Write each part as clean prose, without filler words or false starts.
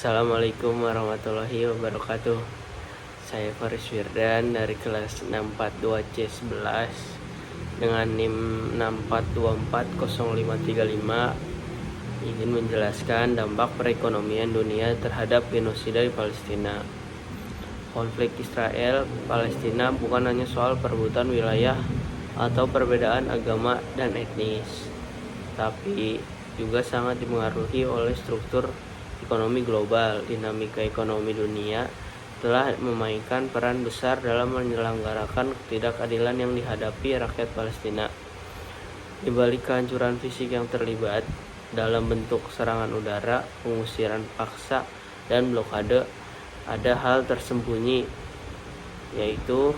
Assalamualaikum warahmatullahi wabarakatuh. Saya Faris Firdan dari kelas 642C11 dengan NIM 6424055 ingin menjelaskan dampak perekonomian dunia terhadap genosida di Palestina. Konflik Israel-Palestina bukan hanya soal perebutan wilayah atau perbedaan agama dan etnis, tapi juga sangat dipengaruhi oleh struktur ekonomi global. Dinamika ekonomi dunia telah memainkan peran besar dalam menyelenggarakan ketidakadilan yang dihadapi rakyat Palestina. Di balik kehancuran fisik yang terlibat dalam bentuk serangan udara, pengusiran paksa, dan blokade, ada hal tersembunyi, yaitu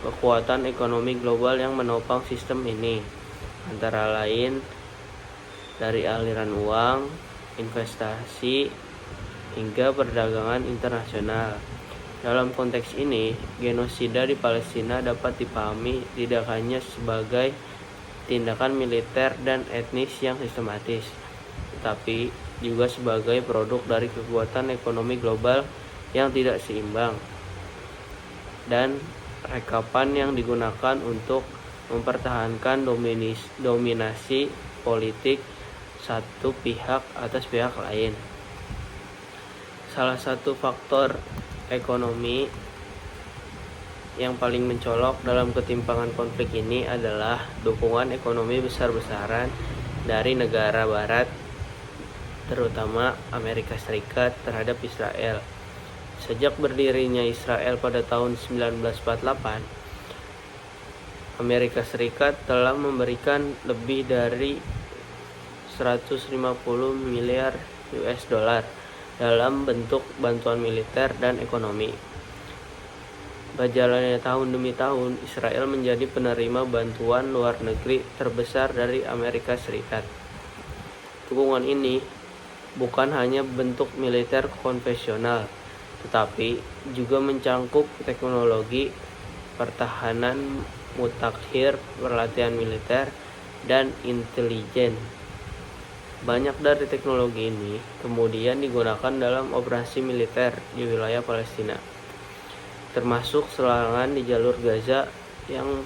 kekuatan ekonomi global yang menopang sistem ini, antara lain dari aliran uang, investasi, hingga perdagangan internasional. Dalam konteks ini, genosida di Palestina dapat dipahami tidak hanya sebagai tindakan militer dan etnis yang sistematis, tetapi juga sebagai produk dari kekuatan ekonomi global yang tidak seimbang dan rekapan yang digunakan untuk mempertahankan dominasi politik satu pihak atas pihak lain. Salah satu faktor ekonomi yang paling mencolok dalam ketimpangan konflik ini adalah dukungan ekonomi besar-besaran dari negara barat, terutama Amerika Serikat, terhadap Israel. Sejak berdirinya Israel pada tahun 1948, Amerika Serikat telah memberikan lebih dari 150 miliar US dollar dalam bentuk bantuan militer dan ekonomi. Berjalannya tahun demi tahun, Israel menjadi penerima bantuan luar negeri terbesar dari Amerika Serikat. Dukungan ini bukan hanya bentuk militer konvensional, tetapi juga mencangkup teknologi pertahanan mutakhir, pelatihan militer, dan intelijen. Banyak dari teknologi ini kemudian digunakan dalam operasi militer di wilayah Palestina, termasuk serangan di jalur Gaza yang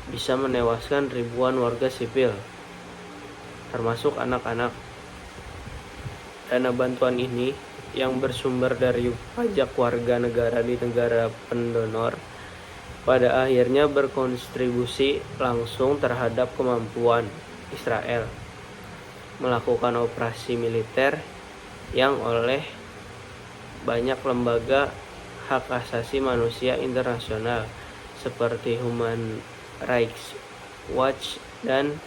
bisa menewaskan ribuan warga sipil, termasuk anak-anak. Dana bantuan ini yang bersumber dari pajak warga negara di negara pendonor pada akhirnya berkontribusi langsung terhadap kemampuan Israel melakukan operasi militer yang oleh banyak lembaga hak asasi manusia internasional seperti Human Rights Watch dan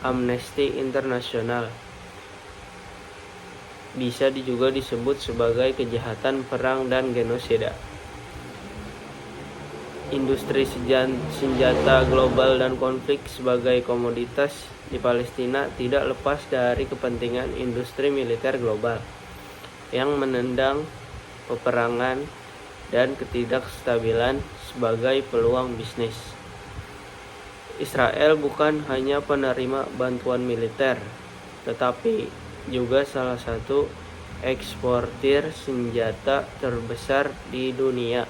Amnesty International bisa juga disebut sebagai kejahatan perang dan genosida. Industri senjata global dan konflik sebagai komoditas di Palestina tidak lepas dari kepentingan industri militer global yang menendang peperangan dan ketidakstabilan sebagai peluang bisnis. Israel bukan hanya penerima bantuan militer, tetapi juga salah satu eksportir senjata terbesar di dunia.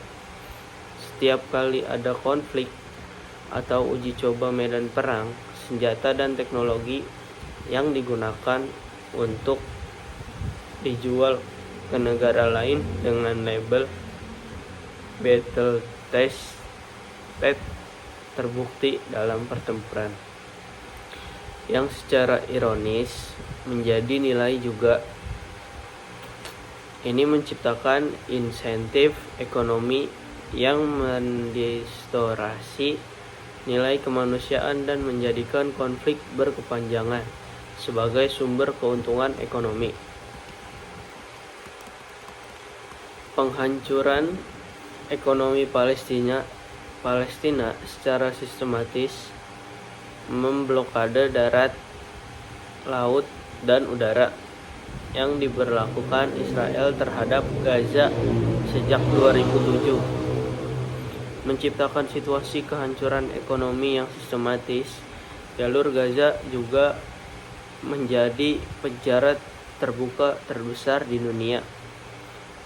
Setiap kali ada konflik atau uji coba medan perang, senjata dan teknologi yang digunakan untuk dijual ke negara lain dengan label battle tested terbukti dalam pertempuran, yang secara ironis menjadi nilai juga. Ini menciptakan insentif ekonomi yang mendistorsi nilai kemanusiaan dan menjadikan konflik berkepanjangan sebagai sumber keuntungan ekonomi. Penghancuran ekonomi Palestina secara sistematis memblokade darat, laut, dan udara yang diberlakukan Israel terhadap Gaza sejak 2007, menciptakan situasi kehancuran ekonomi yang sistematis. Jalur Gaza juga menjadi penjara terbuka terbesar di dunia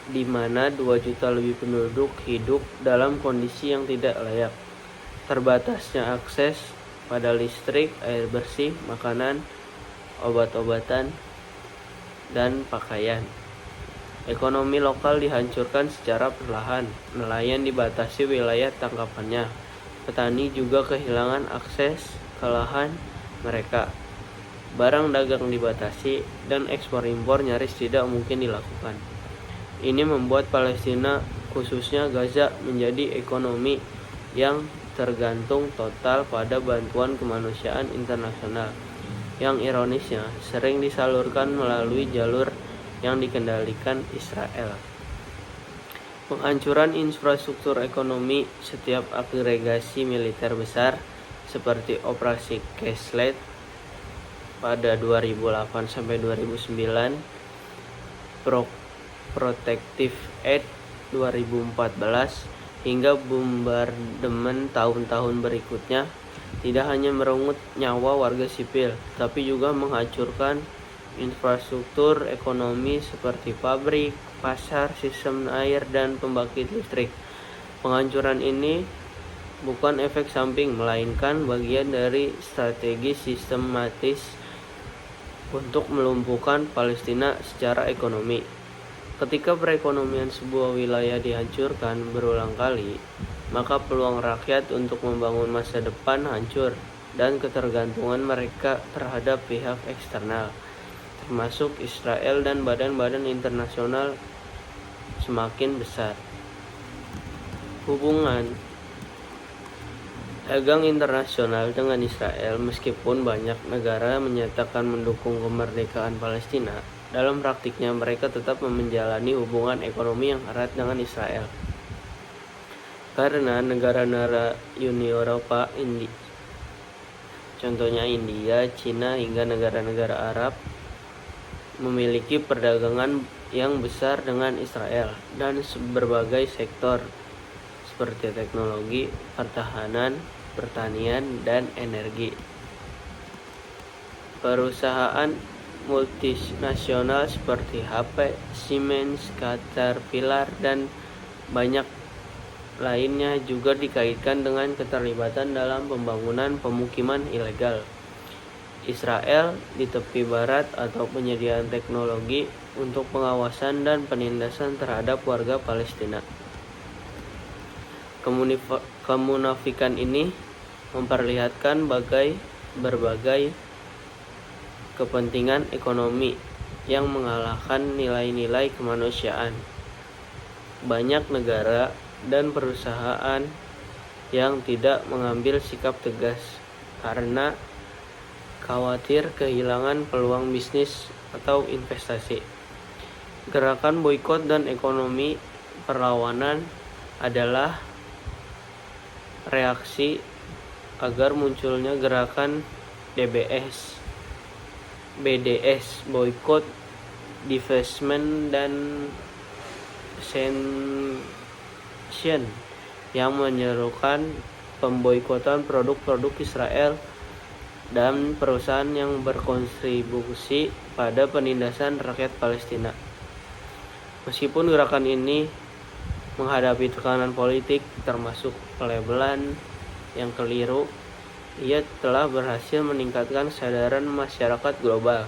di mana 2 juta lebih penduduk hidup dalam kondisi yang tidak layak. Terbatasnya akses pada listrik, air bersih, makanan, obat-obatan, dan pakaian. Ekonomi lokal dihancurkan secara perlahan, nelayan dibatasi wilayah tangkapannya, petani juga kehilangan akses ke lahan mereka. Barang dagang dibatasi dan ekspor impor nyaris tidak mungkin dilakukan. Ini membuat Palestina, khususnya Gaza, menjadi ekonomi yang tergantung total pada bantuan kemanusiaan internasional, yang ironisnya sering disalurkan melalui jalur yang dikendalikan Israel. Penghancuran infrastruktur ekonomi, setiap agregasi militer besar seperti Operasi Castle pada 2008-2009, Protective Aid 2014, hingga bombardemen tahun-tahun berikutnya, tidak hanya merenggut nyawa warga sipil, tapi juga menghancurkan infrastruktur ekonomi seperti pabrik, pasar, sistem air, dan pembangkit listrik. Penghancuran ini bukan efek samping, melainkan bagian dari strategi sistematis untuk melumpuhkan Palestina secara ekonomi. Ketika perekonomian sebuah wilayah dihancurkan berulang kali, maka peluang rakyat untuk membangun masa depan hancur, dan ketergantungan mereka terhadap pihak eksternal, termasuk Israel dan badan-badan internasional, semakin besar. Hubungan dagang internasional dengan Israel, meskipun banyak negara menyatakan mendukung kemerdekaan Palestina, dalam praktiknya mereka tetap menjalani hubungan ekonomi yang erat dengan Israel. Karena negara-negara Uni Eropa, contohnya India, Cina, hingga negara-negara Arab, memiliki perdagangan yang besar dengan Israel dan berbagai sektor seperti teknologi, pertahanan, pertanian, dan energi. Perusahaan multinasional seperti HP, Siemens, Caterpillar, dan banyak lainnya juga dikaitkan dengan keterlibatan dalam pembangunan pemukiman ilegal Israel di tepi barat atau penyediaan teknologi untuk pengawasan dan penindasan terhadap warga Palestina. Kemunafikan ini memperlihatkan berbagai kepentingan ekonomi yang mengalahkan nilai-nilai kemanusiaan. Banyak negara dan perusahaan yang tidak mengambil sikap tegas karena khawatir kehilangan peluang bisnis atau investasi. Gerakan boikot dan ekonomi perlawanan adalah reaksi agar munculnya gerakan BDS, boykot, divestment, dan sanction, yang menyerukan pemboikotan produk-produk Israel dan perusahaan yang berkontribusi pada penindasan rakyat Palestina. Meskipun gerakan ini menghadapi tekanan politik termasuk pelabelan yang keliru, ia telah berhasil meningkatkan kesadaran masyarakat global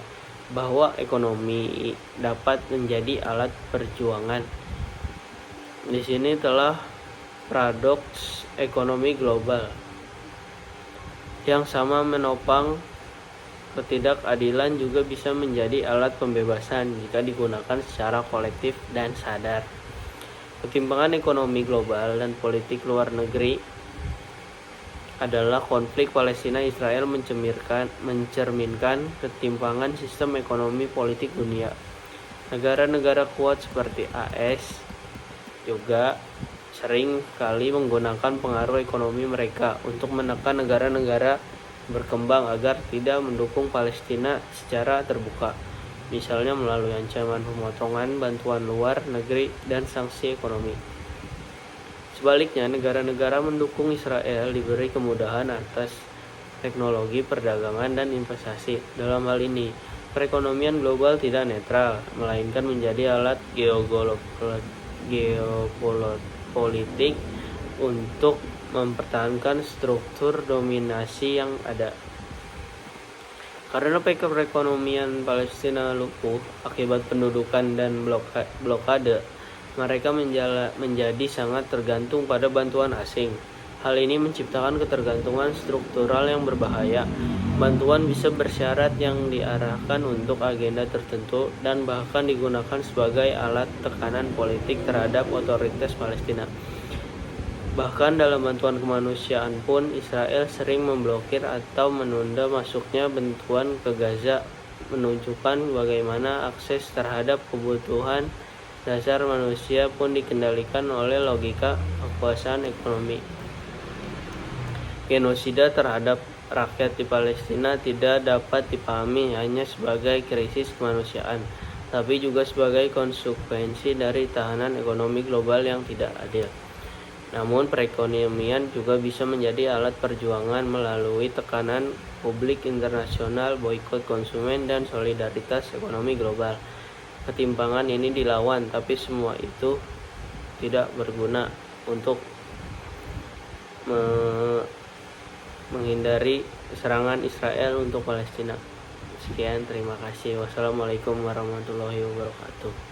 bahwa ekonomi dapat menjadi alat perjuangan. Di sini telah paradoks ekonomi global yang sama menopang ketidakadilan juga bisa menjadi alat pembebasan jika digunakan secara kolektif dan sadar. Ketimpangan ekonomi global dan politik luar negeri adalah konflik Palestina-Israel mencerminkan ketimpangan sistem ekonomi politik dunia. Negara-negara kuat seperti AS juga sering kali menggunakan pengaruh ekonomi mereka untuk menekan negara-negara berkembang agar tidak mendukung Palestina secara terbuka, misalnya melalui ancaman pemotongan bantuan luar negeri dan sanksi ekonomi. Sebaliknya, negara-negara mendukung Israel diberi kemudahan atas teknologi, perdagangan, dan investasi. Dalam hal ini, Perekonomian global tidak netral, melainkan menjadi alat geopolitik untuk mempertahankan struktur dominasi yang ada. Karena perekonomian Palestina lumpuh akibat pendudukan dan blokade, mereka menjadi sangat tergantung pada bantuan asing. Hal ini menciptakan ketergantungan struktural yang berbahaya. Bantuan bisa bersyarat yang diarahkan untuk agenda tertentu dan bahkan digunakan sebagai alat tekanan politik terhadap otoritas Palestina. Bahkan dalam bantuan kemanusiaan pun, Israel sering memblokir atau menunda masuknya bantuan ke Gaza, menunjukkan bagaimana akses terhadap kebutuhan dasar manusia pun dikendalikan oleh logika kekuasaan ekonomi. Genosida terhadap rakyat di Palestina tidak dapat dipahami hanya sebagai krisis kemanusiaan, tapi juga sebagai konsekuensi dari tahanan ekonomi global yang tidak adil. Namun perekonomian juga bisa menjadi alat perjuangan melalui tekanan publik internasional, boikot konsumen, dan solidaritas ekonomi global. Ketimpangan ini dilawan, tapi semua itu tidak berguna untuk menghindari serangan Israel untuk Palestina. Sekian, terima kasih. Wassalamualaikum warahmatullahi wabarakatuh.